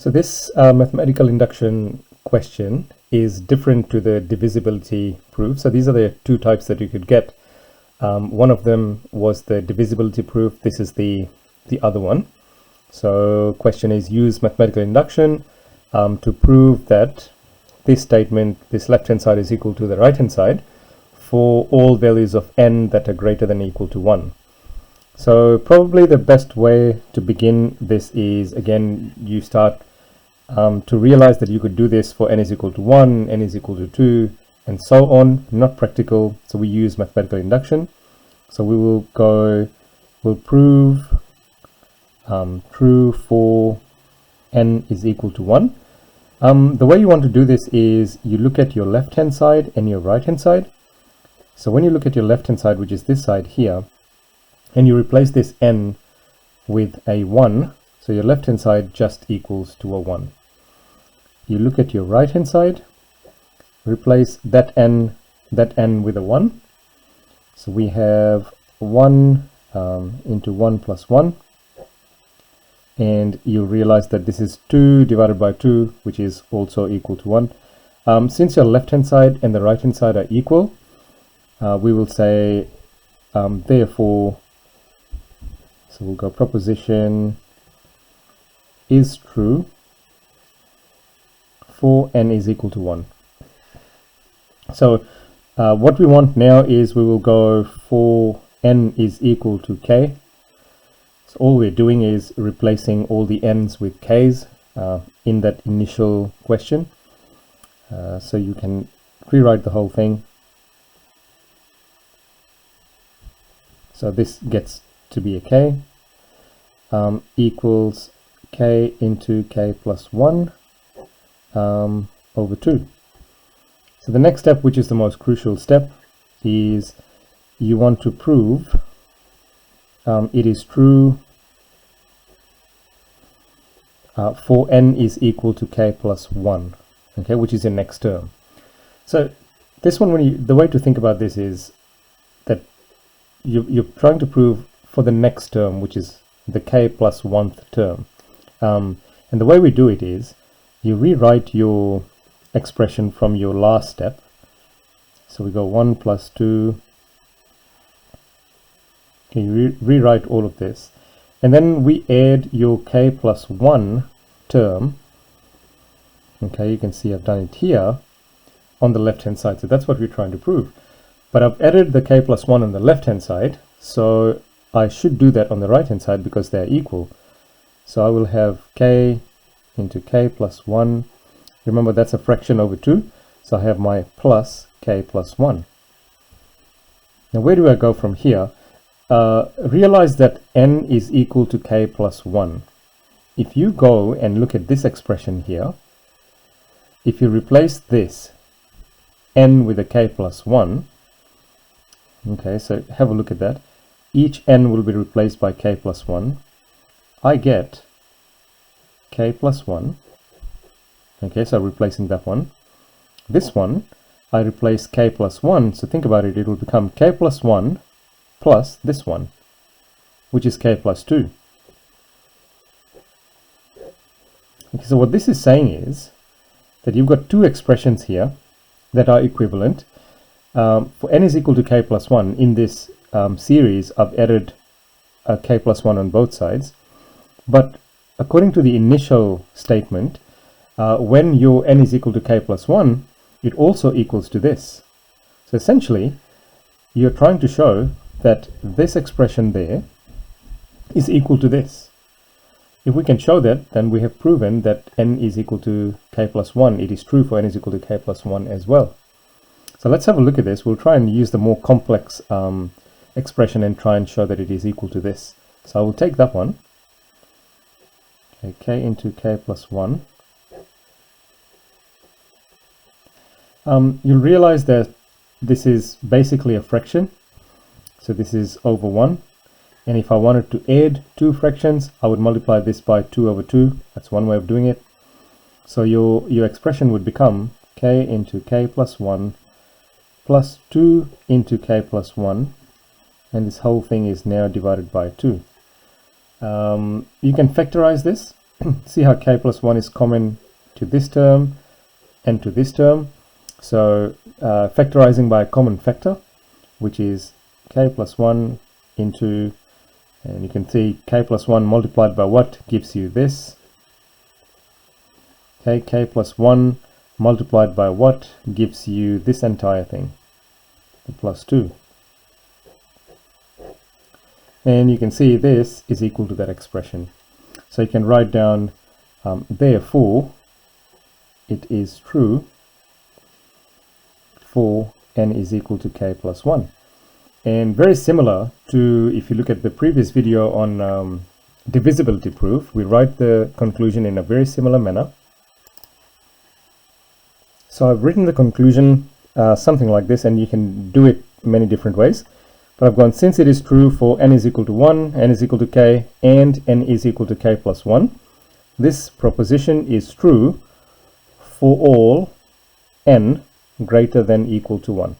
So this mathematical induction question is different to the divisibility proof. So these are the two types that you could get. One of them was the divisibility proof. This is the other one. So question is, use mathematical induction to prove that this statement, this left hand side is equal to the right hand side for all values of n that are greater than or equal to 1. So probably the best way to begin this is, again, you start to realize that you could do this for n is equal to 1, n is equal to 2, and so on. Not practical, so we use mathematical induction. So we will go, we'll prove true for n is equal to 1. The way you want to do this is you look at your left hand side and your right hand side. So when you look at your left hand side, which is this side here, and you replace this n with a 1, so your left hand side just equals to a 1. You look at your right hand side, replace that n with a 1. So we have 1 into 1 plus 1, and you realize that this is 2 divided by 2, which is also equal to 1. Since your left hand side and the right hand side are equal, we will say therefore, so we'll go proposition is true for n is equal to 1. So what we want now is we will go for n is equal to k. So all we're doing is replacing all the n's with k's in that initial question. So you can rewrite the whole thing. So this gets to be a k equals k into k plus 1 over 2. So the next step, which is the most crucial step, is you want to prove it is true for n is equal to k plus 1, okay, which is your next term. So this one, the way to think about this is that you're trying to prove for the next term, which is the k plus 1th term. And the way we do it is you rewrite your expression from your last step. So we go 1 plus 2. Okay, you rewrite all of this. And then we add your k plus 1 term. Okay, you can see I've done it here on the left hand side. So that's what we're trying to prove. But I've added the k plus 1 on the left hand side, so I should do that on the right hand side because they're equal. So I will have k into k plus 1. Remember, that's a fraction over 2, so I have my plus k plus 1. Now where do I go from here? Realize that n is equal to k plus 1. If you go and look at this expression here, if you replace this n with a k plus 1, okay, so have a look at that. Each n will be replaced by k plus 1. I get k plus 1. Okay, so replacing that one. This one, I replace k plus 1. So think about it, it will become k plus 1 plus this one, which is k plus 2. Okay, so what this is saying is that you've got two expressions here that are equivalent. For n is equal to k plus 1, in this series, I've added a k plus 1 on both sides. But according to the initial statement, when your n is equal to k plus 1, it also equals to this. So essentially, you're trying to show that this expression there is equal to this. If we can show that, then we have proven that n is equal to k plus 1. It is true for n is equal to k plus 1 as well. So let's have a look at this. We'll try and use the more complex expression and try and show that it is equal to this. So I will take that one. Okay, k into k plus 1. You'll realize that this is basically a fraction. So this is over 1. And if I wanted to add two fractions, I would multiply this by 2 over 2. That's one way of doing it. So your expression would become k into k plus 1 plus 2 into k plus 1, and this whole thing is now divided by 2. You can factorize this. see how k plus 1 is common to this term and to this term. So factorizing by a common factor, which is k plus 1 into, and you can see k plus 1 multiplied by what gives you this. Okay, k plus 1 multiplied by what gives you this entire thing, the plus 2. And you can see this is equal to that expression. So you can write down, therefore, it is true for n is equal to k plus 1. And very similar to, if you look at the previous video on divisibility proof, we write the conclusion in a very similar manner. So I've written the conclusion something like this, and you can do it many different ways. But I've gone, since it is true for n is equal to 1, n is equal to k, and n is equal to k plus 1, this proposition is true for all n greater than equal to 1.